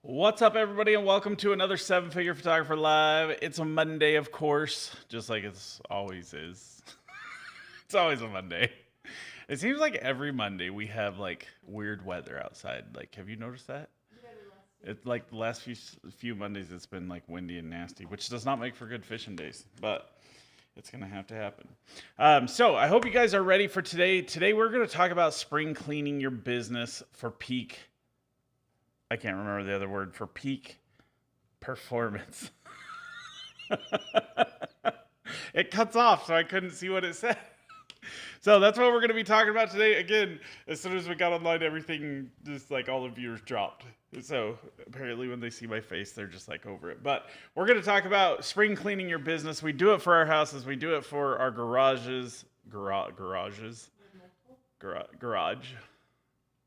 What's up, everybody, and welcome to another Seven Figure Photographer Live. It's a Monday, of course, just like it's always is. It's always a Monday. It seems like every Monday we have like weird weather outside. Like, have you noticed that? It's like the last few Mondays it's been like windy and nasty, which does not make for good fishing days, but it's gonna have to happen. So I hope you guys are ready for today. Today we're gonna talk about spring cleaning your business for peak. I can't remember the other word for peak performance. It cuts off, so I couldn't see what it said. So that's what we're going to be talking about today. Again, as soon as we got online, everything just like all the viewers dropped. So apparently when they see my face, they're just like over it. But we're going to talk about spring cleaning your business. We do it for our houses. We do it for our garages. Garage.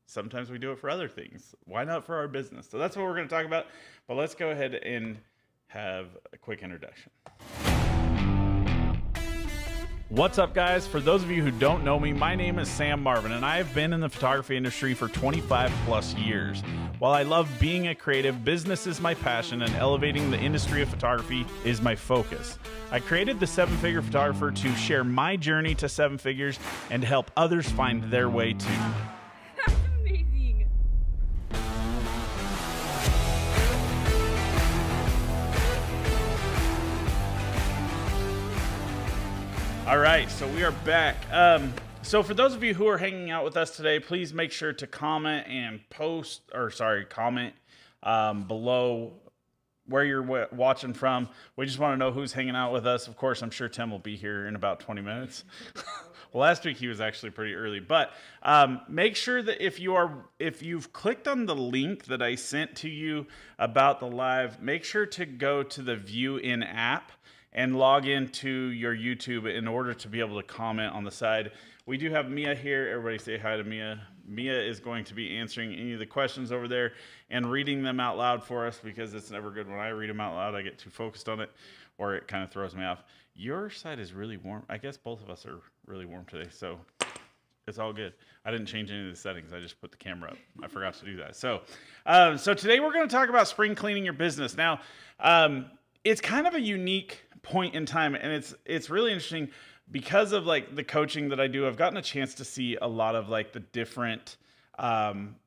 Sometimes we do it for other things. Why not for our business? So that's what we're going to talk about. But let's go ahead and have a quick introduction. What's up, guys? For those of you who don't know me, my name is Sam Marvin, and I have been in the photography industry for 25 plus years. While I love being a creative, business is my passion, and elevating the industry of photography is my focus. I created the Seven Figure Photographer to share my journey to seven figures and help others find their way too. All right, so we are back. So for those of you who are hanging out with us today, please make sure to comment and comment below where you're watching from. We just want to know who's hanging out with us. Of course, I'm sure Tim will be here in about 20 minutes. Well, last week he was actually pretty early, but make sure that if you've clicked on the link that I sent to you about the live, make sure to go to the View in app and log into your YouTube in order to be able to comment on the side. We do have Mia here. Everybody say hi to Mia. Mia is going to be answering any of the questions over there and reading them out loud for us, because it's never good when I read them out loud. I get too focused on it, or it kind of throws me off. Your side is really warm. I guess both of us are really warm today, so it's all good. I didn't change any of the settings. I just put the camera up. I forgot to do that. So today we're going to talk about spring cleaning your business. Now, it's kind of a unique point in time, and it's really interesting because of like the coaching that I do. I've gotten a chance to see a lot of like the different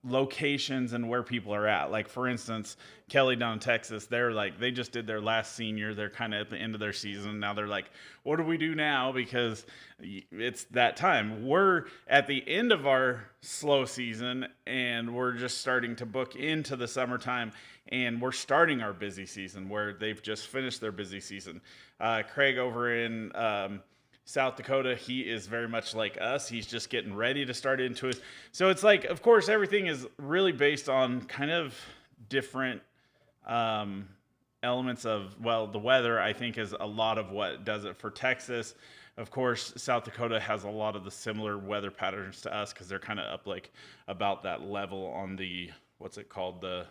locations and where people are at. Like, for instance, Kelly down in Texas, they just did their last senior. They're kind of at the end of their season. Now they're like, what do we do now? Because it's that time. We're at the end of our slow season, and we're just starting to book into the summertime, and we're starting our busy season where they've just finished their busy season. Craig over in South Dakota, he is very much like us. He's just getting ready to start into it. So it's like, of course, everything is really based on kind of different elements of, well, the weather, I think, is a lot of what does it for Texas. Of course, South Dakota has a lot of the similar weather patterns to us because they're kind of up like about that level on the, what's it called, the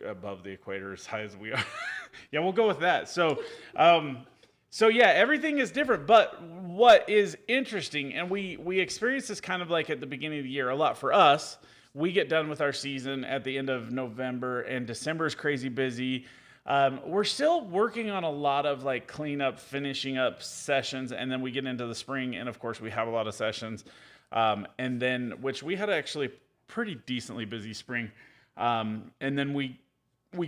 above the equator as high as we are. Yeah, we'll go with that. So yeah, everything is different. But what is interesting, and we experience this kind of like at the beginning of the year a lot for us. We get done with our season at the end of November, and December is crazy busy. We're still working on a lot of like cleanup, finishing up sessions, and then we get into the spring, and of course we have a lot of sessions. And then, which we had actually pretty decently busy spring. And then we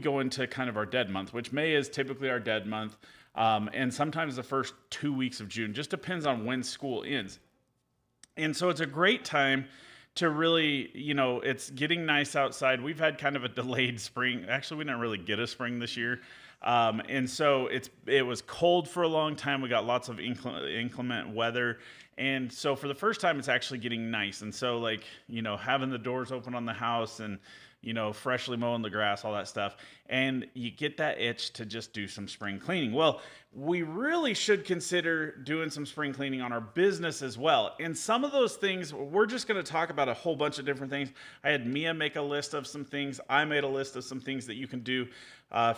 go into kind of our dead month, which May is typically our dead month. And sometimes the first 2 weeks of June, just depends on when school ends. And so it's a great time to really, it's getting nice outside. We've had kind of a delayed spring. Actually, we didn't really get a spring this year. And so it was cold for a long time. We got lots of inclement weather. And so for the first time, it's actually getting nice. And so like, having the doors open on the house and freshly mowing the grass, all that stuff. And you get that itch to just do some spring cleaning. Well, we really should consider doing some spring cleaning on our business as well. And some of those things, we're just going to talk about a whole bunch of different things. I had Mia make a list of some things. I made a list of some things that you can do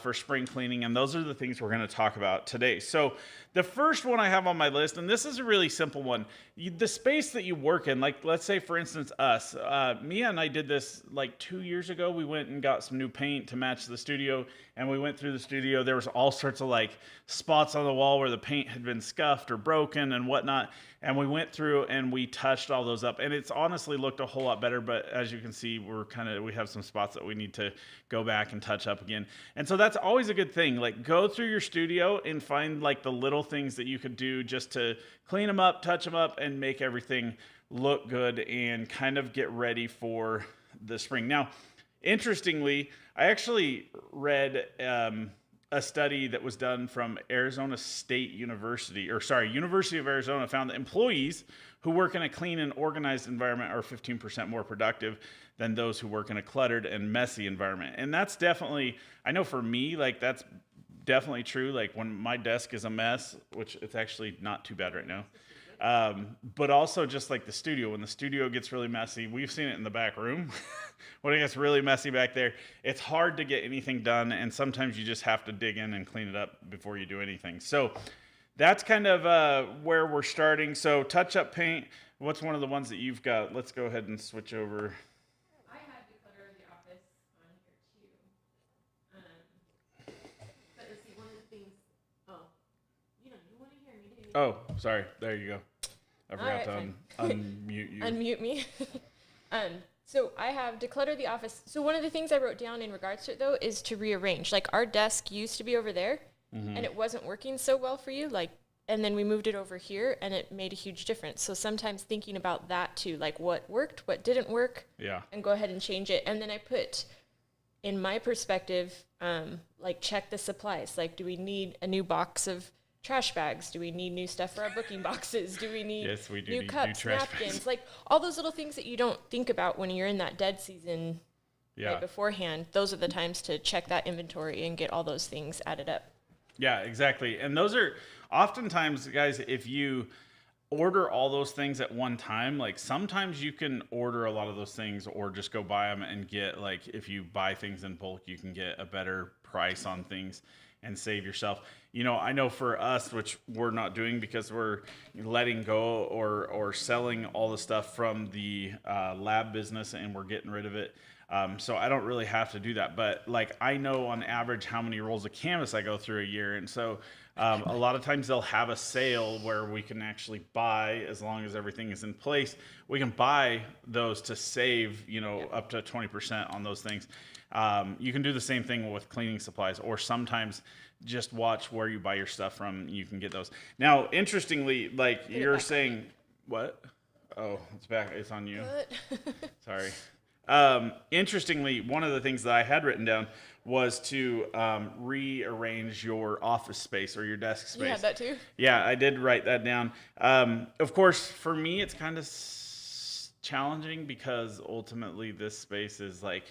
for spring cleaning. And those are the things we're going to talk about today. So the first one I have on my list, and this is a really simple one, the space that you work in, like let's say for instance us, Mia and I did this like 2 years ago. We went and got some new paint to match the studio, and we went through the studio. There was all sorts of like spots on the wall where the paint had been scuffed or broken and whatnot, and we went through and we touched all those up, and it's honestly looked a whole lot better. But as you can see, we have some spots that we need to go back and touch up again. And so that's always a good thing. Like, go through your studio and find like the little things that you could do just to clean them up, touch them up, and make everything look good and kind of get ready for the spring. Now, interestingly, I actually read a study that was done from Arizona State University, University of Arizona, found that employees who work in a clean and organized environment are 15% more productive than those who work in a cluttered and messy environment. And that's definitely, I know for me, like that's definitely true. Like when my desk is a mess, which it's actually not too bad right now. But also just like the studio, when the studio gets really messy, we've seen it in the back room. When it gets really messy back there, it's hard to get anything done. And sometimes you just have to dig in and clean it up before you do anything. So that's kind of where we're starting. So touch up paint. What's one of the ones that you've got? Let's go ahead and switch over. I had declutter the office on here too. But let's see, one of the things, you want to hear me do. Oh, sorry. There you go. I forgot to unmute you. Unmute me. So I have declutter the office. So one of the things I wrote down in regards to it, though, is to rearrange. Like, our desk used to be over there, and it wasn't working so well for you. Like, and then we moved it over here, and it made a huge difference. So sometimes thinking about that too, like what worked, what didn't work, and go ahead and change it. And then I put, in my perspective, like check the supplies. Like, do we need a new box of trash bags? Do we need new stuff for our booking boxes? Do we need new cups, napkins? Like all those little things that you don't think about when you're in that dead season right beforehand. Those are the times to check that inventory and get all those things added up. Yeah, exactly. And those are oftentimes, guys, if you order all those things at one time, like sometimes you can order a lot of those things or just go buy them and get, like, if you buy things in bulk, you can get a better price on things and save yourself. I know for us, which we're not doing because we're letting go or selling all the stuff from the lab business and we're getting rid of it. So I don't really have to do that. But like, I know on average how many rolls of canvas I go through a year. And so a lot of times they'll have a sale where we can actually buy, as long as everything is in place, we can buy those to save, up to 20% on those things. You can do the same thing with cleaning supplies, or sometimes just watch where you buy your stuff from. You can get those. Now, interestingly, like you're saying, what? Oh, it's back. It's on you. Sorry. Interestingly, one of the things that I had written down was to rearrange your office space or your desk space. You had that too? Yeah, I did write that down. Of course, for me, it's kind of challenging because ultimately this space is like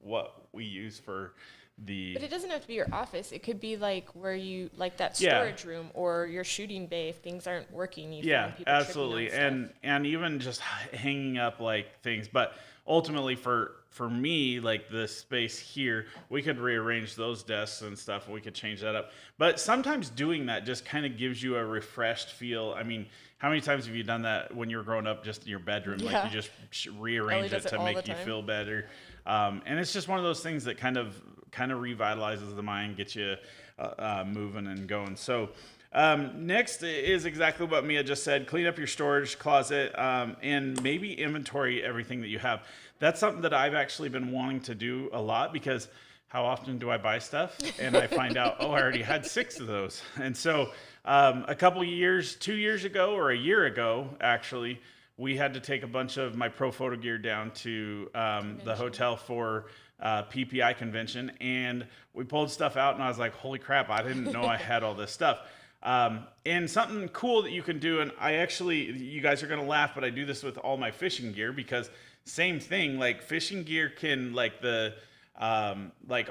what we use for the... But it doesn't have to be your office. It could be like where you, like that storage room or your shooting bay if things aren't working. Yeah, absolutely. And even just hanging up like things. But ultimately for me, like the space here, we could rearrange those desks and stuff. We could change that up. But sometimes doing that just kind of gives you a refreshed feel. I mean, how many times have you done that when you were growing up, just in your bedroom? Yeah. Like you just rearrange it to make you feel better. And it's just one of those things that kind of revitalizes the mind, gets you moving and going. So next is exactly what Mia just said. Clean up your storage closet and maybe inventory everything that you have. That's something that I've actually been wanting to do a lot, because how often do I buy stuff and I find out, I already had 6 of those. And so a couple years, 2 years ago or a year ago, actually, we had to take a bunch of my pro photo gear down to the hotel for PPI convention, and we pulled stuff out and I was like, holy crap, I didn't know I had all this stuff. And something cool that you can do, and you guys are going to laugh, but I do this with all my fishing gear, because same thing. Like fishing gear can like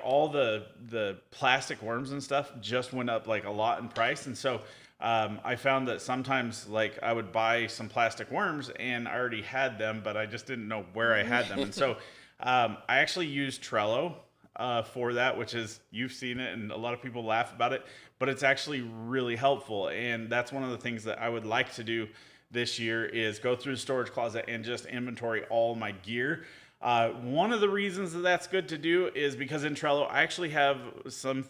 all the plastic worms and stuff just went up like a lot in price, and so I found that sometimes like I would buy some plastic worms and I already had them, but I just didn't know where I had them, and so I actually use Trello for that, which is, you've seen it and a lot of people laugh about it, but it's actually really helpful. And that's one of the things that I would like to do this year is go through the storage closet and just inventory all my gear. One of the reasons that that's good to do is because in Trello, I actually have some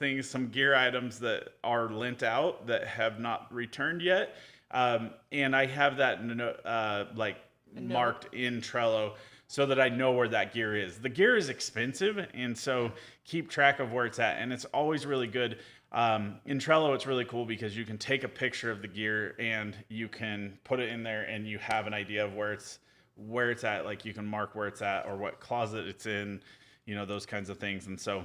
gear items that are lent out that have not returned yet. And I have that marked in Trello so that I know where that gear is. The gear is expensive, and so keep track of where it's at. And it's always really good. In Trello, it's really cool because you can take a picture of the gear and you can put it in there, and you have an idea of where it's at. Like you can mark where it's at or what closet it's in, those kinds of things. And so,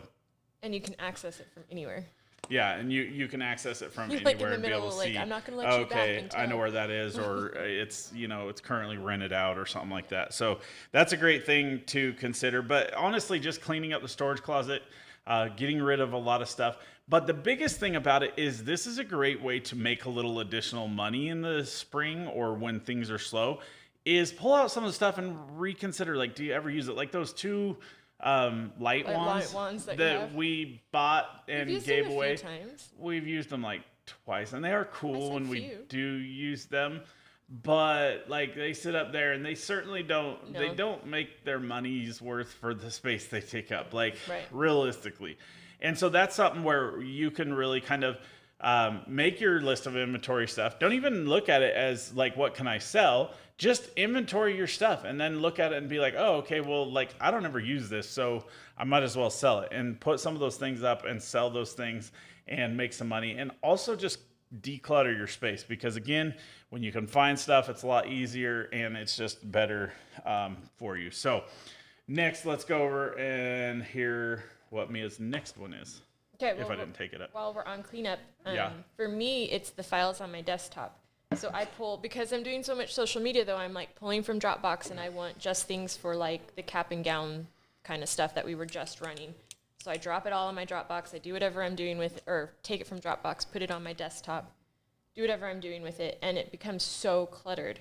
and you can access it from anywhere. Yeah, and you can access it from You're anywhere like in the and be middle, able to like, see. I'm not going to let you back Okay, until I know where that is, or it's it's currently rented out or something like that. So that's a great thing to consider. But honestly, just cleaning up the storage closet, getting rid of a lot of stuff. But the biggest thing about it is this is a great way to make a little additional money in the spring or when things are slow. Is pull out some of the stuff and reconsider. Like, do you ever use it? Like those two light wands that we bought and gave away. We've used them like twice, and they are cool when we do use them. But like they sit up there, and they certainly don't. No. They don't make their money's worth for the space they take up. Like realistically, and so that's something where you can really kind of make your list of inventory stuff. Don't even look at it as like, what can I sell? Just inventory your stuff and then look at it and be like, oh, okay, well, like I don't ever use this, so I might as well sell it, and put some of those things up and sell those things and make some money. And also just declutter your space, because again, when you can find stuff, it's a lot easier and it's just better for you. So next, let's go over and hear what Mia's next one is. Okay, well, if I didn't take it up. While we're on cleanup, for me, it's the files on my desktop. So I pull, because I'm doing so much social media though, I'm like pulling from Dropbox, and I want just things for like the cap and gown kind of stuff that we were just running. So I drop it all in my Dropbox. I do whatever I'm doing with it, or take it from Dropbox, put it on my desktop, do whatever I'm doing with it, and it becomes so cluttered.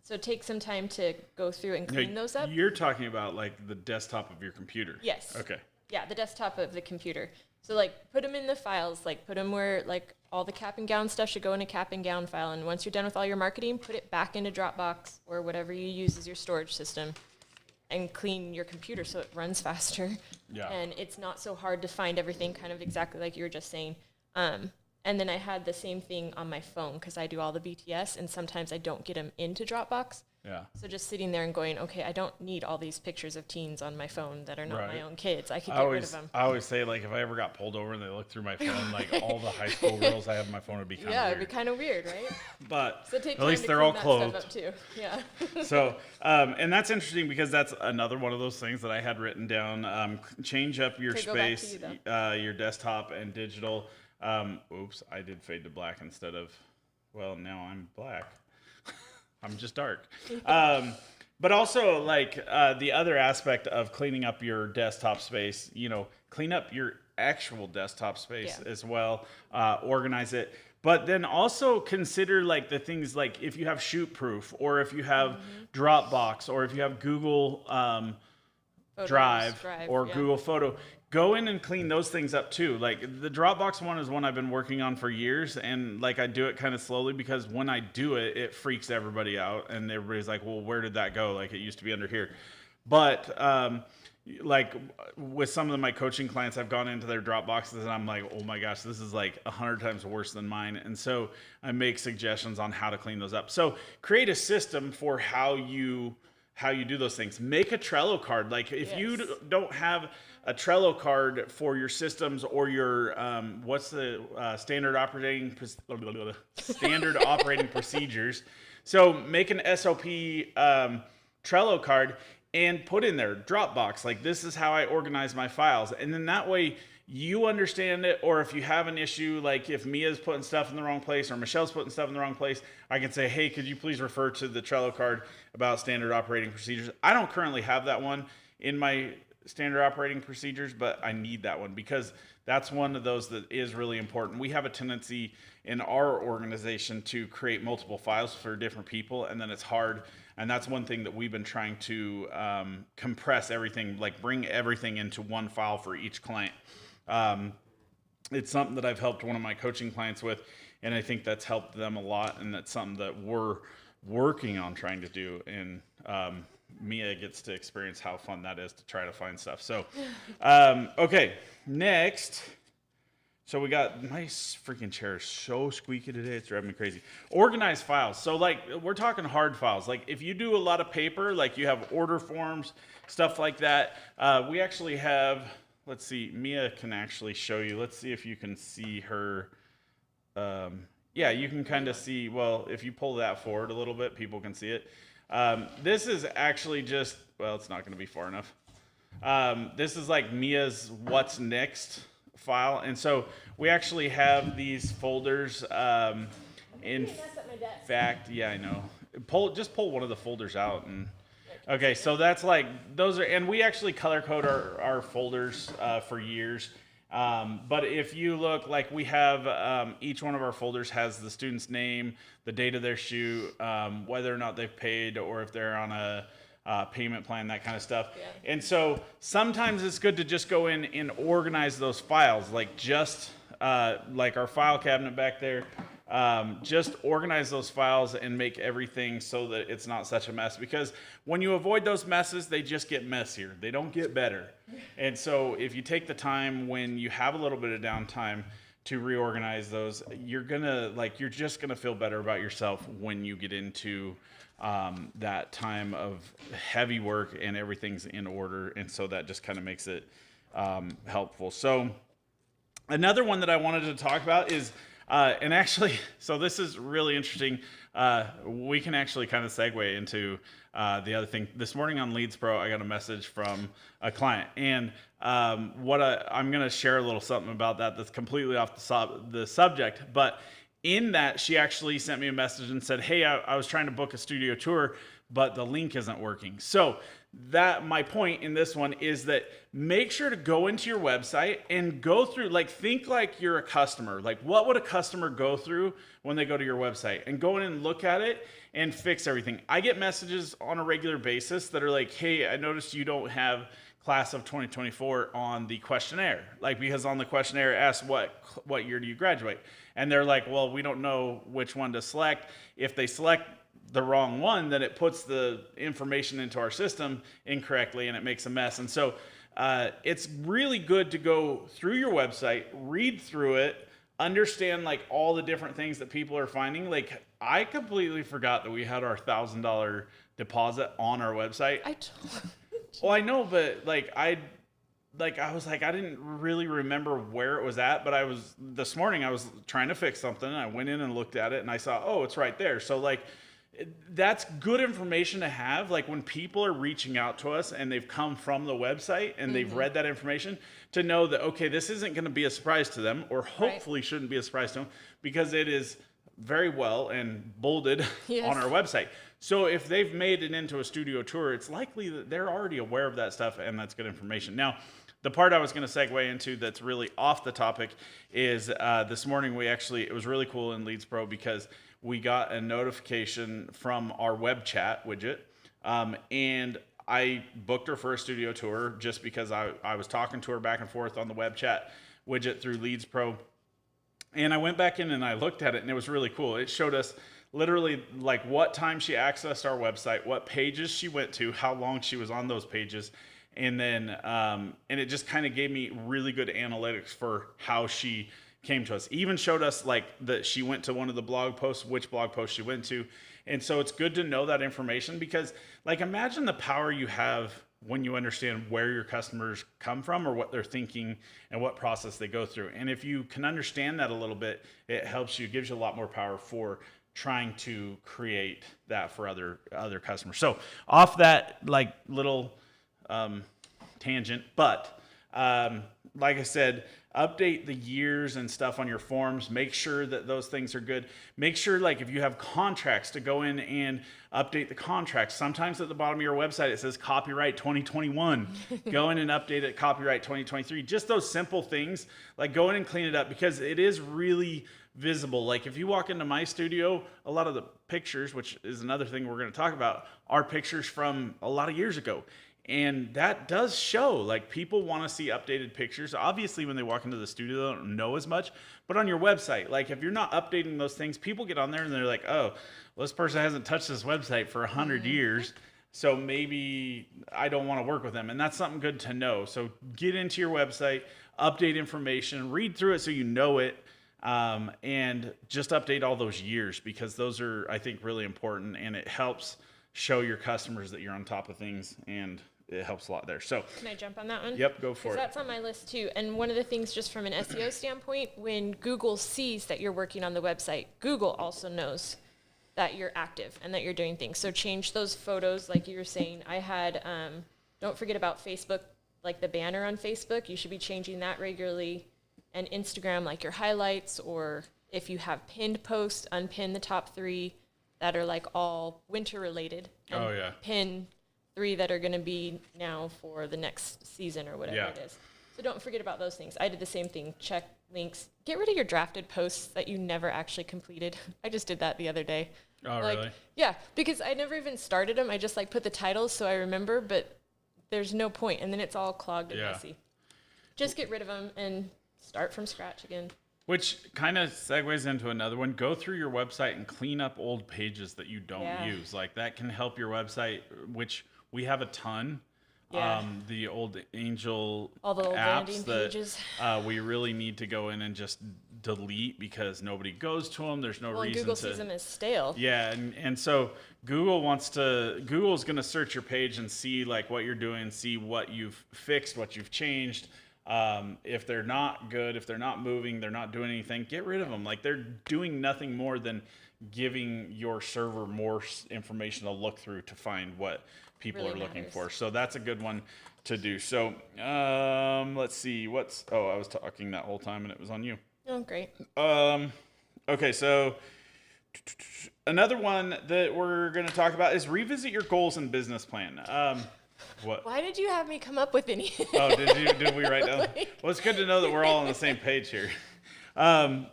So take some time to go through and clean those up. You're talking about like the desktop of your computer. Yes. Okay. Yeah, the desktop of the computer. So like put them in the files, like put them where like all the cap and gown stuff should go in a cap and gown file. And once you're done with all your marketing, put it back into Dropbox or whatever you use as your storage system, and clean your computer so it runs faster. Yeah. And it's not so hard to find everything, kind of exactly like you were just saying. And then I had the same thing on my phone because I do all the BTS, and sometimes I don't get them into Dropbox. Yeah. So just sitting there and going, okay, I don't need all these pictures of teens on my phone that are not my own kids. I could get rid of them. I always say, like, if I ever got pulled over and they looked through my phone, like all the high school girls I have on my phone would be kind of weird. Yeah, it'd be kind of weird, right? But so take at least they're all clothed. Up too. Yeah. So, and that's interesting because that's another one of those things that I had written down. Change up your space, your desktop and digital. Oops, I did fade to black instead of, well, now I'm black. I'm just dark. But also, like, the other aspect of cleaning up your desktop space, clean up your actual desktop space as well, organize it. But then also consider, like, the things like if you have Shootproof, or if you have Dropbox, or if you have Google Drive or Google Photo. Go in and clean those things up too. Like the Dropbox one is one I've been working on for years, and like I do it kind of slowly because when I do it, it freaks everybody out, and everybody's like, "Well, where did that go? Like it used to be under here." But like with some of my coaching clients, I've gone into their Dropboxes and I'm like, "Oh my gosh, this is like 100 times worse than mine." And so I make suggestions on how to clean those up. So create a system for how you do those things. Make a Trello card. Like if you don't have a Trello card for your systems or your what's the standard operating procedures. So make an SOP Trello card and put in there Dropbox. Like this is how I organize my files, and then that way you understand it, or if you have an issue, like if Mia's putting stuff in the wrong place or Michelle's putting stuff in the wrong place, I can say, hey, could you please refer to the Trello card about standard operating procedures? I don't currently have that one in my standard operating procedures, but I need that one because that's one of those that is really important. We have a tendency in our organization to create multiple files for different people, and then it's hard. And that's one thing that we've been trying to compress everything, like bring everything into one file for each client. It's something that I've helped one of my coaching clients with, and I think that's helped them a lot, and that's something that we're working on trying to do. And Mia gets to experience how fun that is to try to find stuff. So, okay, next. So we got, my freaking chair is so squeaky today, it's driving me crazy. Organized files. So like, we're talking hard files. Like if you do a lot of paper, like you have order forms, stuff like that. We actually have, let's see, Mia can actually show you. Let's see if you can see her. Yeah, you can kind of see, well, if you pull that forward a little bit, people can see it. This is actually just, well, it's not going to be far enough. This is like Mia's what's next file. And so we actually have these folders. In fact, yeah, I know. Just pull one of the folders out. And okay, so that's like, those are, and we actually color code our folders for years. But if you look, like we have, each one of our folders has the student's name, the date of their shoot, whether or not they've paid, or if they're on a payment plan, that kind of stuff. Yeah. And so sometimes it's good to just go in and organize those files, like just like our file cabinet back there. Just organize those files and make everything so that it's not such a mess, because when you avoid those messes, they just get messier. They don't get better. And so if you take the time when you have a little bit of downtime to reorganize those, you're just gonna feel better about yourself when you get into that time of heavy work and everything's in order. And so that just kind of makes it helpful. So another one that I wanted to talk about is and actually, so this is really interesting. We can actually kind of segue into the other thing. This morning on Leads Pro, I got a message from a client, and I'm going to share a little something about that that's completely off the subject. But in that, she actually sent me a message and said, hey, I was trying to book a studio tour, but the link isn't working. So that my point in this one is that make sure to go into your website and go through, like, think like you're a customer. Like, what would a customer go through when they go to your website? And go in and look at it and fix everything. I get messages on a regular basis that are like, hey, I noticed you don't have class of 2024 on the questionnaire. Like, because on the questionnaire it asks what year do you graduate? And they're like, well, we don't know which one to select. If they select the wrong one, then it puts the information into our system incorrectly and it makes a mess. And so it's really good to go through your website, read through it, understand like all the different things that people are finding. Like, I completely forgot that we had our $1,000 deposit on our website. Well, I know, but I was like, I didn't really remember where it was at, but this morning I was trying to fix something and I went in and looked at it and I saw, oh, it's right there. So like, that's good information to have. Like, when people are reaching out to us and they've come from the website and they've read that information, to know that, okay, this isn't going to be a surprise to them, or hopefully shouldn't be a surprise to them, because it is very well and bolded on our website. So if they've made it into a studio tour, it's likely that they're already aware of that stuff, and that's good information. Now, the part I was going to segue into that's really off the topic is this morning it was really cool in Leads Pro, because we got a notification from our web chat widget, and I booked her for a studio tour just because I was talking to her back and forth on the web chat widget through Leads Pro. And I went back in and I looked at it, and it was really cool. It showed us literally like what time she accessed our website, what pages she went to, how long she was on those pages. And then, and it just kind of gave me really good analytics for how she came to us. Even showed us like that she went to one of the blog posts, which blog post she went to. And so it's good to know that information, because like, imagine the power you have when you understand where your customers come from, or what they're thinking and what process they go through. And if you can understand that a little bit, it helps you, gives you a lot more power for trying to create that for other customers. So off that like little tangent, but Like I said, update the years and stuff on your forms. Make sure that those things are good. Make sure, like, if you have contracts, to go in and update the contracts. Sometimes at the bottom of your website it says copyright 2021. Go in and update it copyright 2023. Just those simple things, like go in and clean it up, because it is really visible. Like if you walk into my studio, a lot of the pictures, which is another thing we're going to talk about, are pictures from a lot of years ago. And that does show, like, people want to see updated pictures. Obviously, when they walk into the studio, they don't know as much. But on your website, like, if you're not updating those things, people get on there and they're like, oh, well, this person hasn't touched this website for 100 years. So maybe I don't want to work with them. And that's something good to know. So get into your website, update information, read through it so you know it. And just update all those years, because those are, I think, really important. And it helps show your customers that you're on top of things, and it helps a lot there. So can I jump on that one? Yep, go for it. That's on my list too. And one of the things, just from an SEO standpoint, when Google sees that you're working on the website, Google also knows that you're active and that you're doing things. So change those photos, like you were saying. I had, don't forget about Facebook, like the banner on Facebook. You should be changing that regularly. And Instagram, like your highlights, or if you have pinned posts, unpin the top 3 that are like all winter related. And pin 3 that are going to be now for the next season or whatever it is. So don't forget about those things. I did the same thing. Check links. Get rid of your drafted posts that you never actually completed. I just did that the other day. Oh, really? Yeah, because I never even started them. I just like put the titles so I remember, but there's no point. And then it's all clogged and messy. Just get rid of them and start from scratch again. Which kind of segues into another one. Go through your website and clean up old pages that you don't use. Like, that can help your website, which we have a ton. The old Angel all the old apps pages. We really need to go in and just delete, because nobody goes to them. There's no reason Google to. sees them as stale. Yeah, and so Google's going to search your page and see like what you're doing, see what you've fixed, what you've changed. If they're not good, if they're not moving, they're not doing anything, get rid of them. Like, they're doing nothing more than giving your server more information to look through to find what people really are looking matters. for. So that's a good one to do. So let's see. I was talking that whole time and it was on you. Oh, great. Okay, so another one that we're going to talk about is revisit your goals and business plan. What? Why did you have me come up with any? Oh, did we write down? Well, it's good to know that we're all on the same page here. And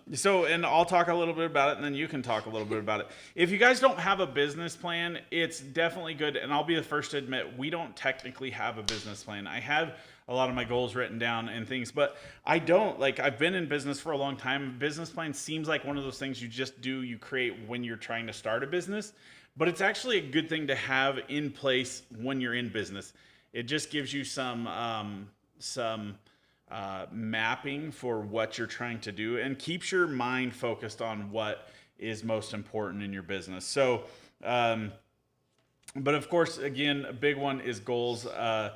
I'll talk a little bit about it, and then you can talk a little bit about it. If you guys don't have a business plan, it's definitely good. And I'll be the first to admit, we don't technically have a business plan. I have a lot of my goals written down and things, but I don't. Like, I've been in business for a long time. Business plan seems like one of those things you create when you're trying to start a business. But it's actually a good thing to have in place when you're in business. It just gives you some mapping for what you're trying to do, and keeps your mind focused on what is most important in your business. So, but of course, again, a big one is goals. I've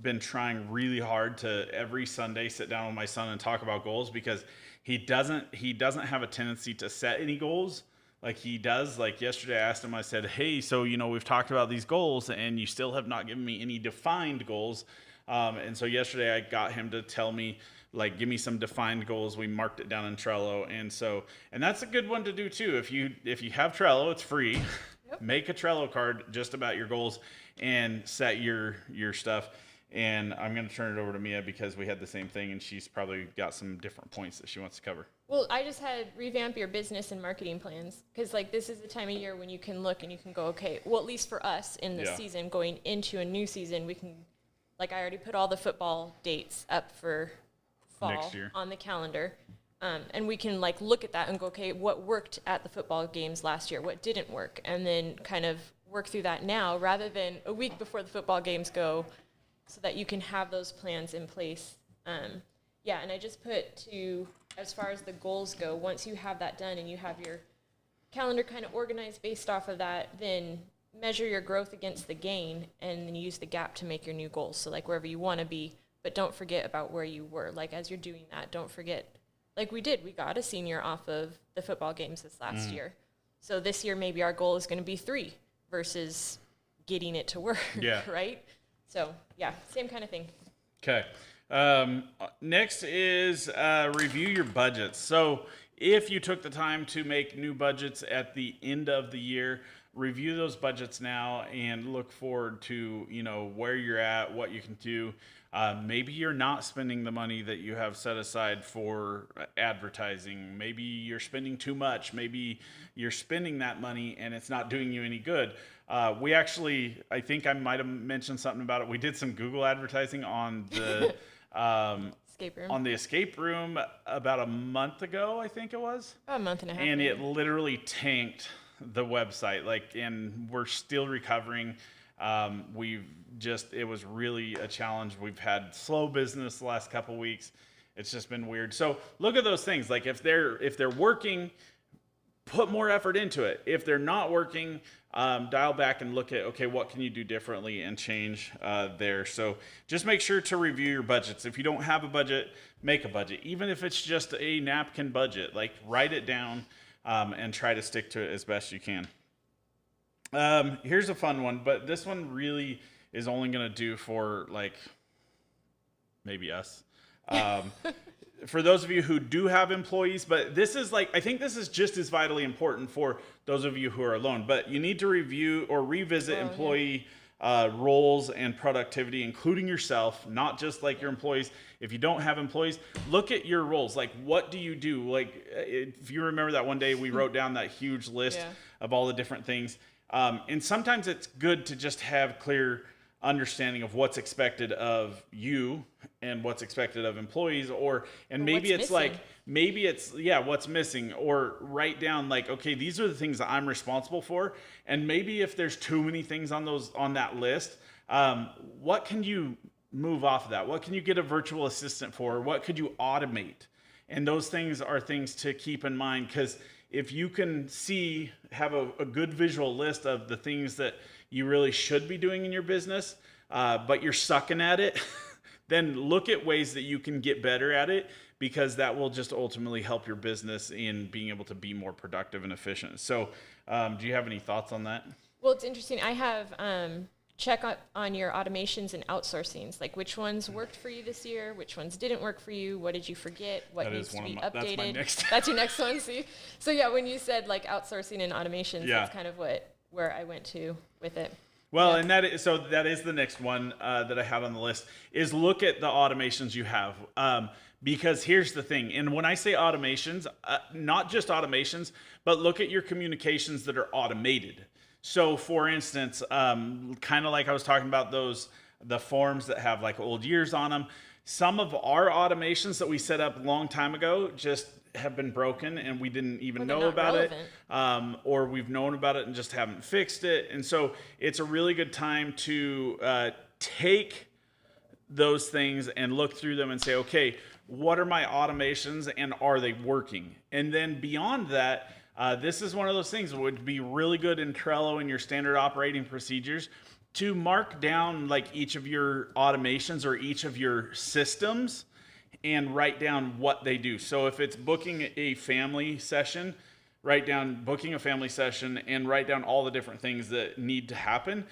been trying really hard to every Sunday sit down with my son and talk about goals, because he doesn't have a tendency to set any goals. Like he does. Like yesterday I asked him, I said, hey, so, we've talked about these goals and you still have not given me any defined goals. And so yesterday I got him to tell me, like, give me some defined goals. We marked it down in Trello. And that's a good one to do too. If you have Trello, it's free. Yep. Make a Trello card just about your goals and set your stuff. And I'm going to turn it over to Mia, because we had the same thing and she's probably got some different points that she wants to cover. Well, I just had revamp your business and marketing plans, because like this is the time of year when you can look and you can go, okay, well, at least for us in this season, going into a new season, we can, like, I already put all the football dates up for fall next year on the calendar. And we can like look at that and go, okay, what worked at the football games last year? What didn't work? And then kind of work through that now, rather than a week before the football games go, so that you can have those plans in place. And I just put as far as the goals go, once you have that done and you have your calendar kind of organized based off of that, then measure your growth against the gain and then use the gap to make your new goals. So like wherever you want to be, but don't forget about where you were. Like as you're doing that, don't forget, like we got a senior off of the football games this last year. So this year, maybe our goal is going to be 3 versus getting it to work, right? So, yeah, same kind of thing. Okay. Next is review your budgets. So if you took the time to make new budgets at the end of the year, review those budgets now and look forward to, where you're at, what you can do. Maybe you're not spending the money that you have set aside for advertising. Maybe you're spending too much. Maybe you're spending that money and it's not doing you any good. We actually, I think I might have mentioned something about it. We did some Google advertising on the Escape room. on the escape room about a month ago, I think it was. About a month and a half. And it literally tanked the website. And we're still recovering. It was really a challenge. We've had slow business the last couple weeks. It's just been weird. So look at those things. Like if they're working, put more effort into it. If they're not working, dial back and look at, okay, what can you do differently and change there. So just make sure to review your budgets. If you don't have a budget, make a budget. Even if it's just a napkin budget, like write it down and try to stick to it as best you can. Here's a fun one, but this one really is only going to do for maybe us. For those of you who do have employees, but this is I think this is just as vitally important for those of you who are alone, but you need to review or revisit employee roles and productivity, including yourself, not just your employees. If you don't have employees, look at your roles. What do you do? If you remember that one day we wrote down that huge list of all the different things. And sometimes it's good to just have clear understanding of what's expected of you and what's expected of employees, and maybe it's what's missing, or write down okay, these are the things that I'm responsible for. And maybe if there's too many things on that list, what can you move off of that? What can you get a virtual assistant for? What could you automate? And those things are things to keep in mind, because if you can have a good visual list of the things that you really should be doing in your business, but you're sucking at it, then look at ways that you can get better at it, because that will just ultimately help your business in being able to be more productive and efficient. So do you have any thoughts on that? Well, it's interesting. I have check on your automations and outsourcings, which ones worked for you this year, which ones didn't work for you, what did you forget, what needs to be updated. That's my next. That's your next one. See, so yeah, when you said outsourcing and automations, that's kind of where I went to with it. Well, and that is the next one that I had on the list, is look at the automations you have. Because here's the thing, and when I say automations, not just automations, but look at your communications that are automated. So for instance, kind of like I was talking about the forms that have old years on them, some of our automations that we set up a long time ago just have been broken and we didn't even know about it, or we've known about it and just haven't fixed it. And so it's a really good time to take those things and look through them and say, okay, what are my automations and are they working? And then beyond that, this is one of those things that would be really good in Trello and your standard operating procedures to mark down each of your automations or each of your systems and write down what they do. So if it's booking a family session, write down booking a family session and write down all the different things that need to happen.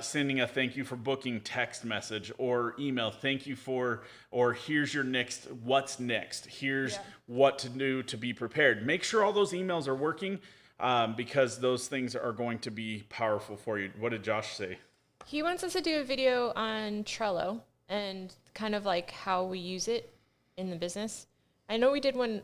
Sending a thank you for booking text message or email, thank you for, or here's your next, what's next? Here's what to do to be prepared. Make sure all those emails are working, because those things are going to be powerful for you. What did Josh say? He wants us to do a video on Trello and kind of how we use it in the business. I know we did one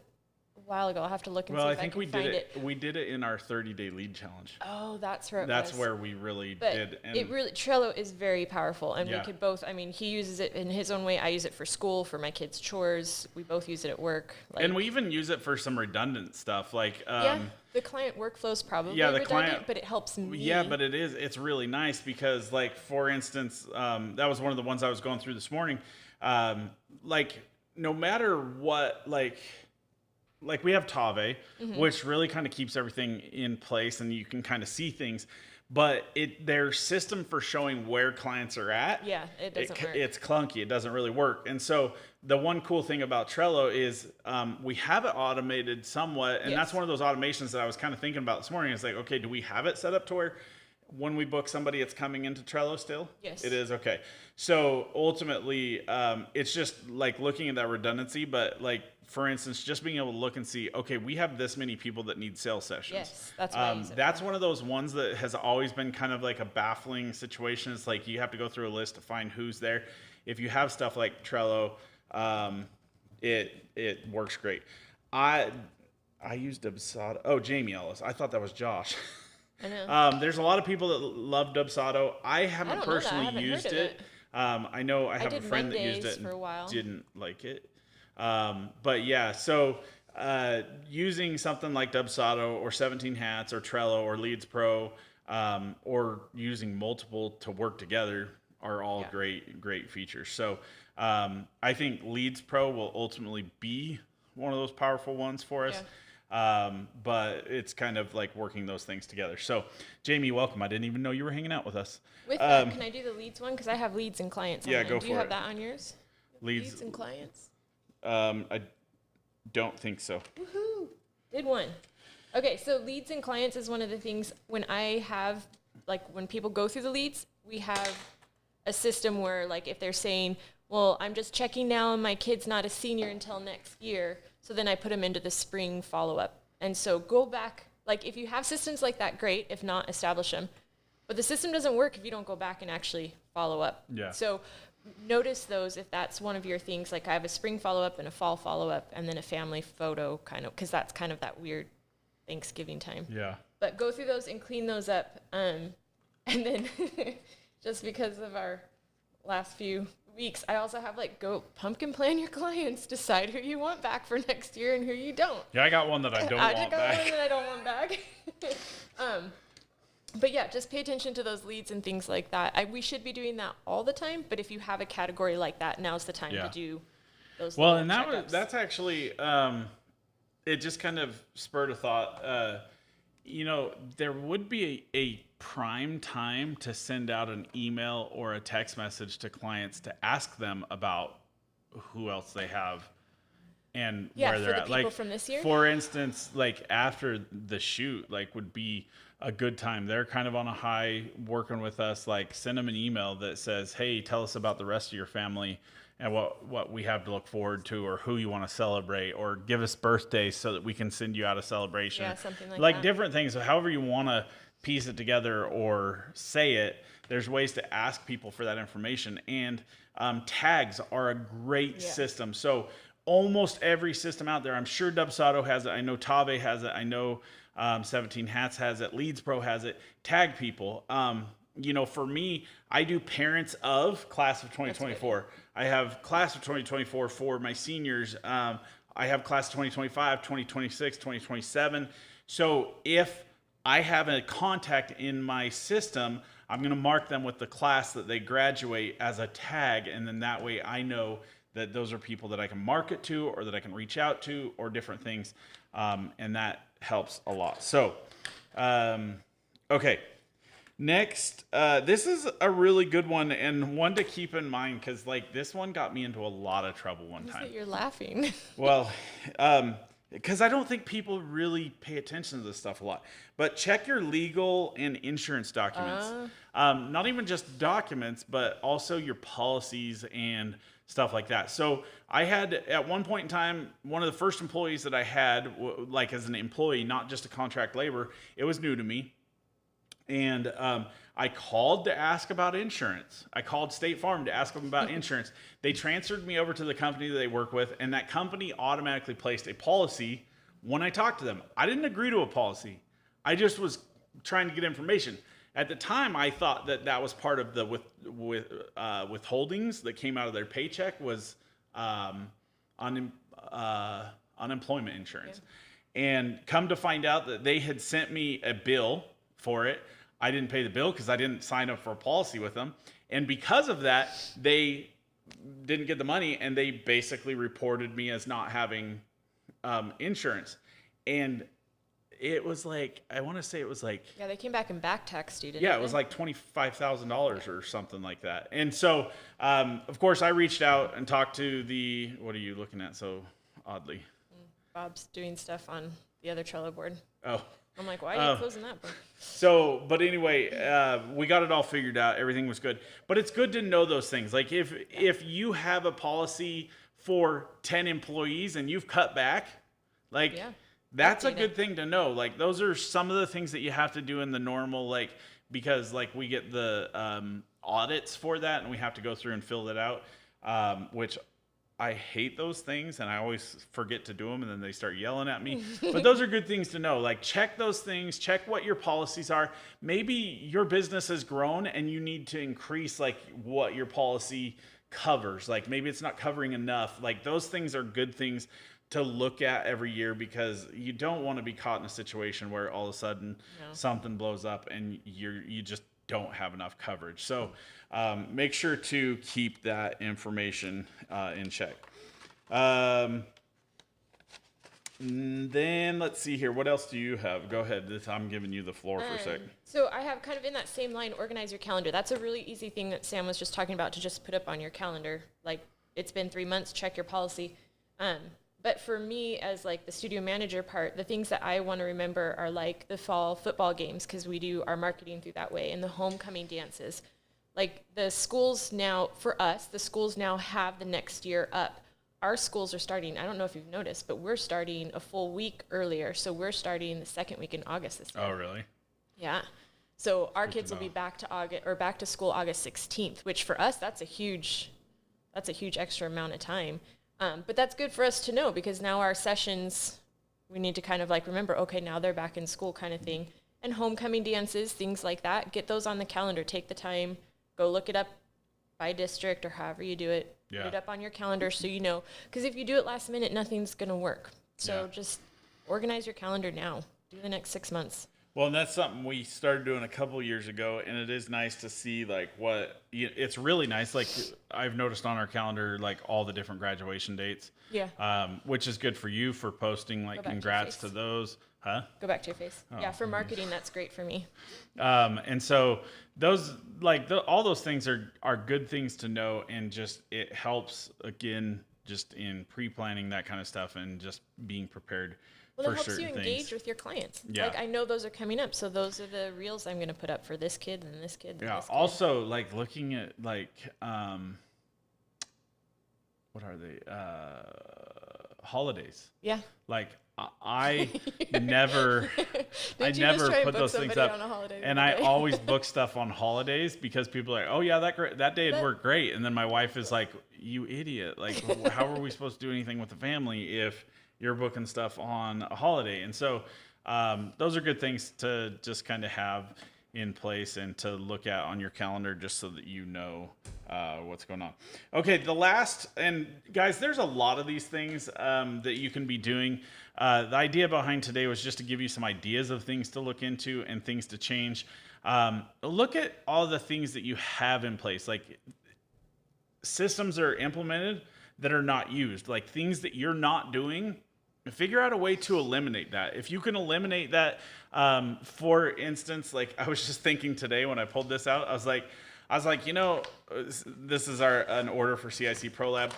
a while ago. I'll have to look and see if I can find it. We did it in our 30-day lead challenge. Oh, that's where That's where we really did. And Trello is very powerful, and we could both. I mean, he uses it in his own way. I use it for school, for my kids' chores. We both use it at work. And we even use it for some redundant stuff, the client workflow is probably redundant, but it helps me. Yeah, but it's really nice because, for instance, that was one of the ones I was going through this morning. No matter what, we have Tave, which really kind of keeps everything in place and you can kind of see things, but their system for showing where clients are at, it doesn't work. It's clunky. It doesn't really work. And so the one cool thing about Trello is we have it automated somewhat, and that's one of those automations that I was kind of thinking about this morning. It's okay, do we have it set up to where when we book somebody, it's coming into Trello still? Yes. It is? Okay. So ultimately, it's just like looking at that redundancy, but like, for instance, just being able to look and see, okay, we have this many people that need sales sessions. Yes, that's what I use it That's for. one of those ones that has always been kind of like a baffling situation. It's like you have to go through a list to find who's there. If you have stuff like Trello, it works great. I used Dubsado. Oh, Jamie Ellis. I thought that was Josh. I know. There's a lot of people that love Dubsado. I haven't don't know that. I personally haven't used heard of it. I know I have a did friend that used Mondays it for a while. and didn't like it. But yeah, so using something like Dubsado or 17 Hats or Trello or Leads Pro, or using multiple to work together are all great features. So I think Leads Pro will ultimately be one of those powerful ones for us. But it's kind of like working those things together. So, Jamie, welcome. I didn't even know you were hanging out with us. With that, can I do the leads one? Because I have leads and clients on Yeah, mine. go Do you for have it. that on yours? Leads and clients? I don't think so. Woohoo! Did one. Okay, so leads and clients is one of the things when I have, like, when people go through the leads, we have a system where, like, if they're saying, well, I'm just checking now and my kid's not a senior until next year, so then I put them into the spring follow-up. And so go back, like, if you have systems like that, great. If not, establish them. But the system doesn't work if you don't go back and actually follow up. Yeah. So notice those if that's one of your things. Like, I have a spring follow-up and a fall follow-up and then a family photo kind of, because that's kind of that weird Thanksgiving time. Yeah. But go through those and clean those up. And then just because of our last few weeks, I also have, like, go pumpkin plan your clients, decide who you want back for next year and who you don't. Yeah, I got one that I don't I want got back. one that I don't want back. But yeah, just pay attention to those leads and things like that. We should be doing that all the time, but if you have a category like that, now's the time to do those. Well, little and checkups. that's actually it just kind of spurred a thought. You know, there would be a prime time to send out an email or a text message to clients to ask them about who else they have and where they're for the at. people Like, from this year. for instance, like after the shoot, like would be a good time. They're kind of on a high working with us. Like, send them an email that says, "Hey, tell us about the rest of your family and what we have to look forward to, or who you want to celebrate, or give us birthdays so that we can send you out a celebration." Yeah, something like like that. different things. So however you want to piece it together or say it, there's ways to ask people for that information. And tags are a great system. So almost every system out there, I'm sure Dubsado has it. I know Tave has it. I know 17 Hats has it. Leads Pro has it. Tag people. You know, for me, I do parents of class of 2024. I have class of 2024 for my seniors. I have class of 2025, 2026, 2027. So if I have a contact in my system, I'm going to mark them with the class that they graduate as a tag. And then that way I know that those are people that I can market to or that I can reach out to or different things. And that helps a lot. So, okay. Next, this is a really good one and one to keep in mind because, like, this one got me into a lot of trouble one time. You're laughing. Well, because I don't think people really pay attention to this stuff a lot. But check your legal and insurance documents. Not even just documents, but also your policies and stuff like that. So I had, at one point in time, one of the first employees that I had, like as an employee, not just a contract labor, it was new to me. And I called to ask about insurance. I called State Farm to ask them about insurance. They transferred me over to the company that they work with, and that company automatically placed a policy when I talked to them. I didn't agree to a policy. I just was trying to get information. At the time, I thought that that was part of the withholdings that came out of their paycheck was unemployment insurance. Yeah. And come to find out that they had sent me a bill for it. I didn't pay the bill because I didn't sign up for a policy with them. And because of that, they didn't get the money and they basically reported me as not having insurance. And it was like, I want to say it was like... Yeah, they came back and back taxed you, didn't Yeah, it was like $25,000 or something like that. And so, of course, I reached out and talked to the... What are you looking at so oddly? Bob's doing stuff on the other Trello board. Oh, I'm like, why are you closing that book? So, but anyway, we got it all figured out. Everything was good. But it's good to know those things. Like if you have a policy for 10 employees and you've cut back, like that's a good thing to know. Like those are some of the things that you have to do in the normal, like, because like we get the audits for that and we have to go through and fill that out, which I hate those things and I always forget to do them and then they start yelling at me. But those are good things to know. Like check those things, check what your policies are. Maybe your business has grown and you need to increase like what your policy covers. Like maybe it's not covering enough. Like those things are good things to look at every year because you don't want to be caught in a situation where all of a sudden something blows up and you just don't have enough coverage. So make sure to keep that information in check. Then let's see here. What else do you have? Go ahead. I'm giving you the floor for a sec. So I have kind of in that same line, organize your calendar. That's a really easy thing that Sam was just talking about to just put up on your calendar. Like it's been 3 months, check your policy. But for me as like the studio manager part, the things that I want to remember are like the fall football games because we do our marketing through that way and the homecoming dances. Like the schools now, for us, the schools now have the next year up. Our schools are starting, I don't know if you've noticed, but we're starting a full week earlier. So we're starting the second week in August this year. Oh, really? Yeah. So our kids will be back to school August 16th, which for us, that's a huge extra amount of time. But that's good for us to know because now our sessions, we need to kind of like remember, okay, now they're back in school kind of thing. And homecoming dances, things like that, get those on the calendar. Take the time, go look it up by district or however you do it. Put it up on your calendar so you know. Because if you do it last minute, nothing's going to work. So just organize your calendar now. Do the next 6 months. Well, and that's something we started doing a couple of years ago, and it is nice to see like it's really nice. Like I've noticed on our calendar, like all the different graduation dates. Yeah. Which is good for you for posting like congrats to those. Huh? Go back to your face. Oh, yeah, for marketing, that's great for me. And so those all those things are good things to know, and just it helps again just in pre-planning that kind of stuff and just being prepared. Well, it helps you engage with your clients. Yeah. Like I know those are coming up, so those are the reels I'm going to put up for this kid and this kid. And this kid. Also, like looking at like what are they? Holidays. Yeah. Like I never put those things up, and I always book stuff on holidays because people are like, oh yeah, that day would work great, and then my wife is like, you idiot! Like, how are we supposed to do anything with the family if you're booking stuff on a holiday? And so those are good things to just kind of have in place and to look at on your calendar just so that you know what's going on. Okay, the last, and guys, there's a lot of these things that you can be doing. The idea behind today was just to give you some ideas of things to look into and things to change. Look at all the things that you have in place, like systems that are implemented that are not used, like things that you're not doing. Figure out a way to eliminate that. If you can eliminate that, for instance, like I was just thinking today when I pulled this out, I was like, you know, this is an order for CIC Pro Lab.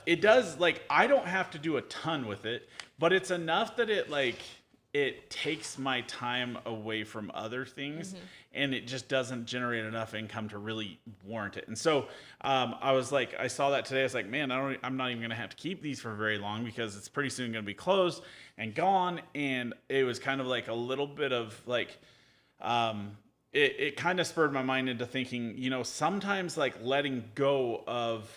It does, like, I don't have to do a ton with it, but it's enough that it takes my time away from other things, and it just doesn't generate enough income to really warrant it. And so I was like, I saw that today. I was like, man, I'm not even going to have to keep these for very long because it's pretty soon going to be closed and gone. And it was kind of like a little bit of like, it kind of spurred my mind into thinking, you know, sometimes like letting go of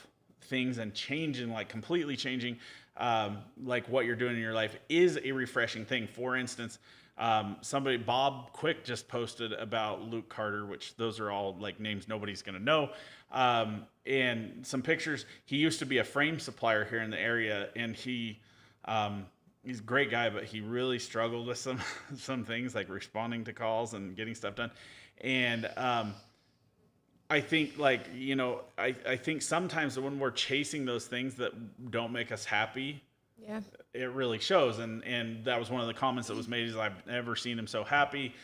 things and changing, like completely changing like what you're doing in your life is a refreshing thing. For instance, Bob Quick just posted about Luke Carter, which those are all like names nobody's going to know. And some pictures. He used to be a frame supplier here in the area, and he's a great guy, but he really struggled with some things like responding to calls and getting stuff done. And I think, like, you know, I think sometimes when we're chasing those things that don't make us happy, yeah, it really shows. And that was one of the comments that was made, is I've never seen him so happy.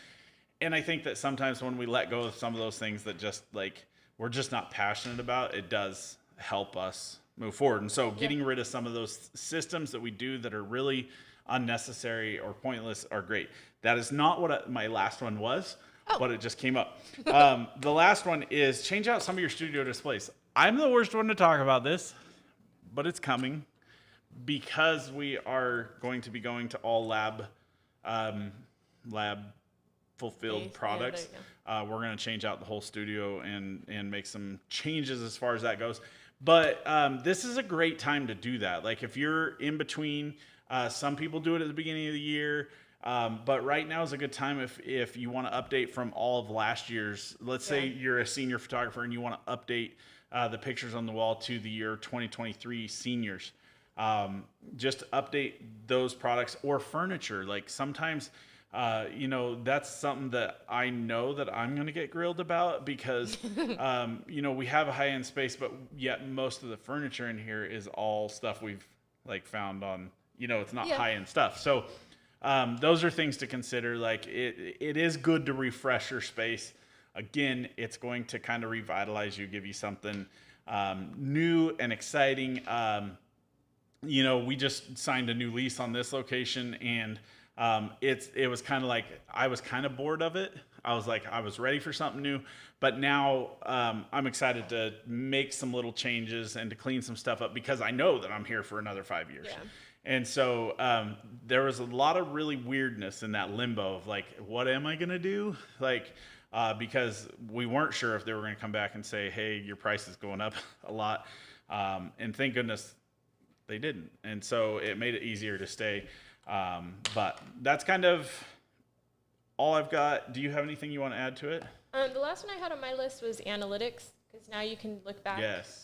And I think that sometimes when we let go of some of those things that just like we're just not passionate about, it does help us move forward. And so getting rid of some of those systems that we do that are really unnecessary or pointless are great. That is not what my last one was, but it just came up. The last one is change out some of your studio displays. I'm the worst one to talk about this, but it's coming because we are going to be going to all lab fulfilled products. We're going to change out the whole studio and make some changes as far as that goes. But this is a great time to do that. Like if you're in between, some people do it at the beginning of the year. But right now is a good time if you want to update from all of last year's. Let's say you're a senior photographer and you want to update the pictures on the wall to the year 2023 seniors. Just update those products or furniture. Like sometimes, that's something that I know that I'm going to get grilled about because, we have a high-end space, but yet most of the furniture in here is all stuff we've like found on, it's not high-end stuff. So, those are things to consider. Like it is good to refresh your space. Again, it's going to kind of revitalize you, give you something new and exciting. We just signed a new lease on this location, and it was kind of like I was kind of bored of it. I was ready for something new, but now I'm excited to make some little changes and to clean some stuff up because I know that I'm here for another 5 years. Yeah. And so there was a lot of really weirdness in that limbo of like, what am I going to do? Like, because we weren't sure if they were going to come back and say, hey, your price is going up a lot. And thank goodness they didn't. And so it made it easier to stay. But that's kind of all I've got. Do you have anything you want to add to it? The last one I had on my list was analytics, because now you can look back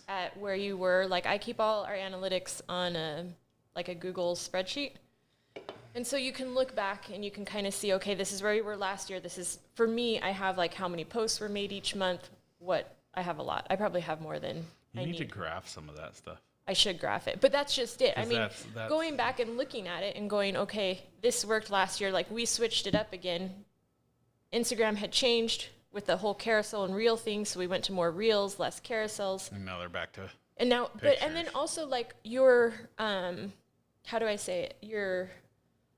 at where you were. Like I keep all our analytics on a Google spreadsheet. And so you can look back and you can kind of see, okay, this is where we were last year. This is, for me, I have like how many posts were made each month. I have a lot. I probably have more than I need. You need to graph some of that stuff. I should graph it, but that's just it. I mean, that's going back and looking at it and going, okay, this worked last year. Like we switched it up again. Instagram had changed with the whole carousel and reel thing. So we went to more reels, less carousels. And now they're back to and now, pictures. And then also like your, how do I say it? You're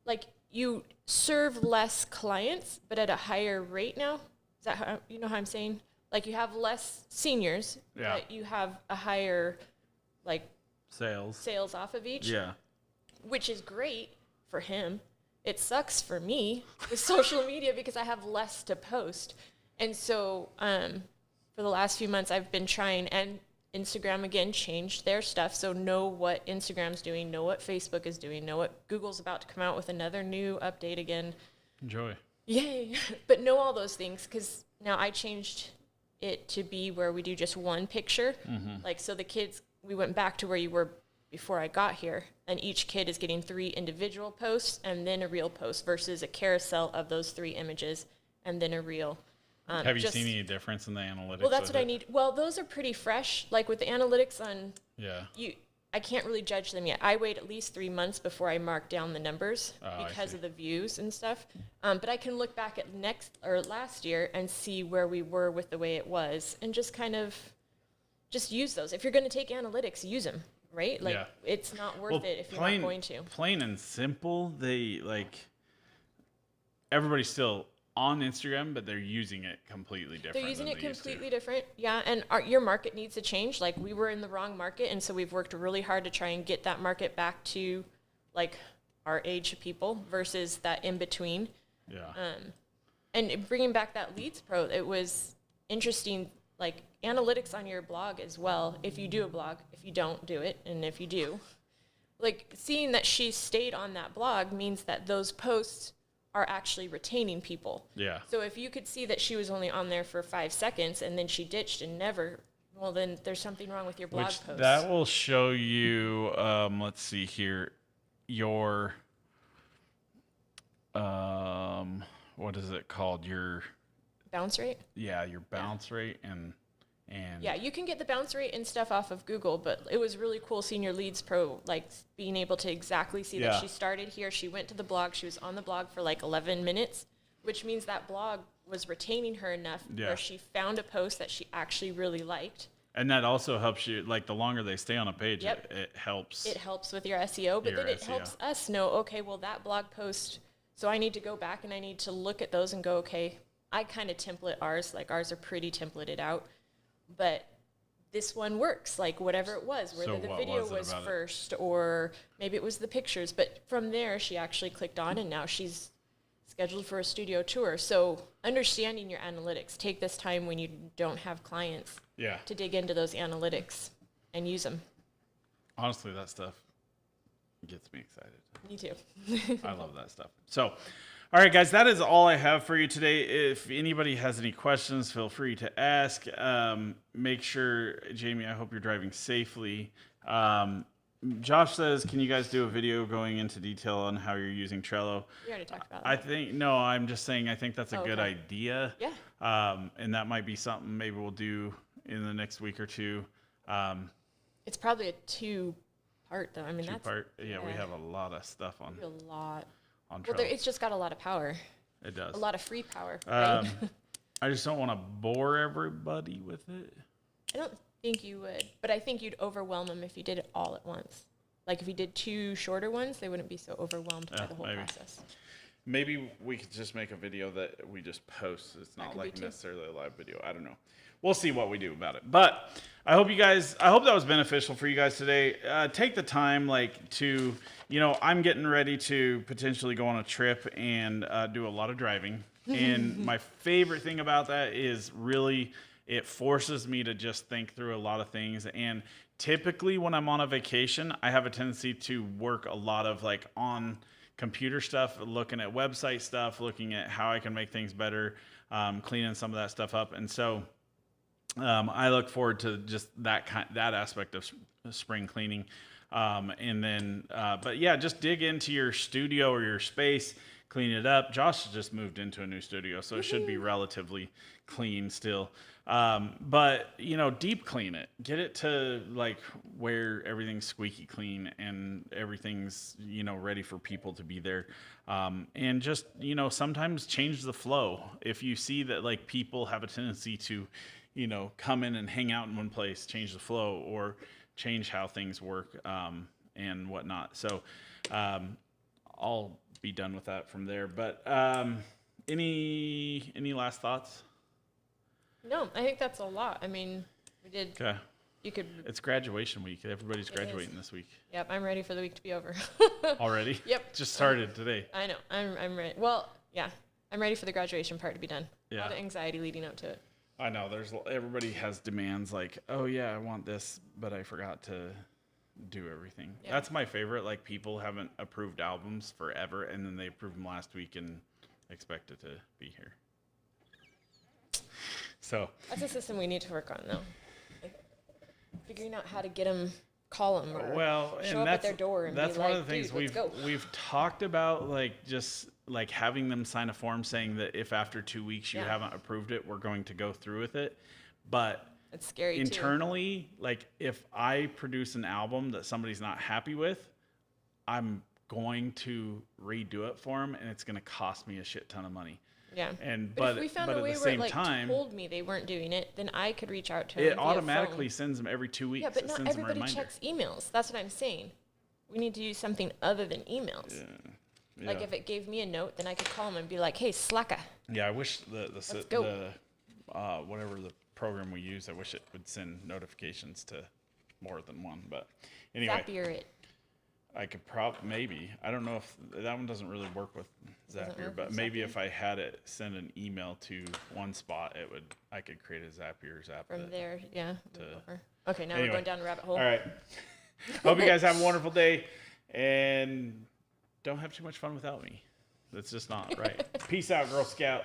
like, you serve less clients, but at a higher rate now. Is that how, how I'm saying? Like you have less seniors, but you have a higher like sales off of each. Yeah. Which is great for him. It sucks for me with social media because I have less to post. And so for the last few months I've been trying, and Instagram again changed their stuff, so know what Instagram's doing, know what Facebook is doing, know what Google's about to come out with another new update again. Enjoy. Yay. But know all those things, because now I changed it to be where we do just one picture. Mm-hmm. Like, so the kids, we went back to where you were before I got here, and each kid is getting 3 individual posts and then a reel post versus a carousel of those 3 images and then a reel. Have you seen any difference in the analytics? Well, that's what I need. Well, those are pretty fresh. Like with the analytics on, I can't really judge them yet. I wait at least 3 months before I mark down the numbers because of the views and stuff. But I can look back at last year and see where we were with the way it was, and just kind of just use those. If you're going to take analytics, use them, right? Like it's not worth it if you're not going to. Plain and simple, they like everybody's still on Instagram, but they're using it completely different. They're using it completely different, yeah. And your market needs to change. Like we were in the wrong market, and so we've worked really hard to try and get that market back to like our age people versus that in between. Yeah. And bringing back that Leads Pro, it was interesting. Like analytics on your blog as well. If you do a blog, if you don't, do it, and if you do, like seeing that she stayed on that blog means that those posts are actually retaining people. Yeah. So if you could see that she was only on there for 5 seconds and then she ditched and never, well, then there's something wrong with your blog post. That will show you, let's see here, your, what is it called? Your bounce rate? Yeah, your bounce rate and yeah, you can get the bounce rate and stuff off of Google, but it was really cool seeing your Leads Pro, like being able to exactly see that she started here, she went to the blog, she was on the blog for like 11 minutes, which means that blog was retaining her enough where she found a post that she actually really liked. And that also helps you, like the longer they stay on a page, Yep. it helps. It helps with your SEO, but Your then it SEO. helps us know, okay, well, that blog post, so I need to go back and I need to look at those and go, okay, I kind of template ours, like ours are pretty templated out, but this one works, like whatever it was, whether So the what video was it was about it? first or maybe it was the pictures, but from there she actually clicked on and now she's scheduled for a studio tour. So understanding your analytics, take this time when you don't have clients Yeah. to dig into those analytics and use them. Honestly, that stuff gets me excited. Me too. I love that stuff. So, all right, guys, that is all I have for you today. If anybody has any questions, feel free to ask. Make sure, Jamie, I hope you're driving safely. Josh says, can you guys do a video going into detail on how you're using Trello? We already talked about I that. think, no, I'm just saying I think that's a good Okay. idea. Yeah. And that might be something maybe we'll do in the next week or two. It's probably a two-part, though. I mean, that's Two-part. Yeah, we yeah. have a lot of stuff on a lot. Trello. Well, it's just got a lot of power, It does. a lot of free power, right? I just don't want to bore everybody with it. I don't think you would, but I think you'd overwhelm them if you did it all at once. Like if you did two shorter ones, they wouldn't be so overwhelmed by the whole maybe. process. Maybe we could just make a video that we just post. It's not could be like too. necessarily a live video. I don't know. We'll see what we do about it. But I hope that was beneficial for you guys today. Take the time, to, I'm getting ready to potentially go on a trip and do a lot of driving. And my favorite thing about that is really it forces me to just think through a lot of things. And typically when I'm on a vacation, I have a tendency to work a lot of on computer stuff, looking at website stuff, looking at how I can make things better, cleaning some of that stuff up. And so I look forward to just that aspect of spring cleaning. And then, but yeah, just dig into your studio or your space, clean it up. Josh just moved into a new studio, so it should be relatively clean still. But deep clean it, get it to where everything's squeaky clean and everything's, ready for people to be there. And just, sometimes change the flow. If you see that people have a tendency to, come in and hang out in one place, change the flow or change how things work, and whatnot. So, I'll be done with that from there. But, any last thoughts? No, I think that's a lot. I mean, we did. Okay. You could. It's graduation week. Everybody's It graduating is. this week. Yep, I'm ready for the week to be over. Already? Yep. Just started today. I know. I'm ready. Well, yeah, I'm ready for the graduation part to be done. Yeah. A lot of anxiety leading up to it. I know. Everybody has demands oh yeah, I want this, but I forgot to do everything. Yeah. That's my favorite. People haven't approved albums forever, and then they approved them last week and expect it to be here. So That's a system we need to work on, though. Figuring out how to get them, call them, or show up at their door and that's be one like, of the things "Dude, let's go." we've talked about, just having them sign a form saying that if after 2 weeks you Yeah. haven't approved it, we're going to go through with it. But It's scary too. internally, if I produce an album that somebody's not happy with, I'm going to redo it for them, and it's going to cost me a shit ton of money. Yeah. And But if we found but a at way the where same it time, told me they weren't doing it, then I could reach out to them. it via automatically phone. sends them every 2 weeks. Yeah, but It not sends them a everybody reminder. checks emails. That's what I'm saying. We need to use something other than emails. Yeah. Like if it gave me a note, then I could call them and be like, "Hey, slacker." Yeah, I wish the go. whatever the program we use, I wish it would send notifications to more than one. But anyway, Zapier it. I could maybe. I don't know if that one doesn't really work with Zapier, work but with maybe Zapier? if I had it send an email to one spot, I could create a Zapier app. From there, yeah. to- move over. Okay, now Anyway. we're going down a rabbit hole. All right. Hope you guys have a wonderful day, and don't have too much fun without me. That's just not right. Peace out, Girl Scout.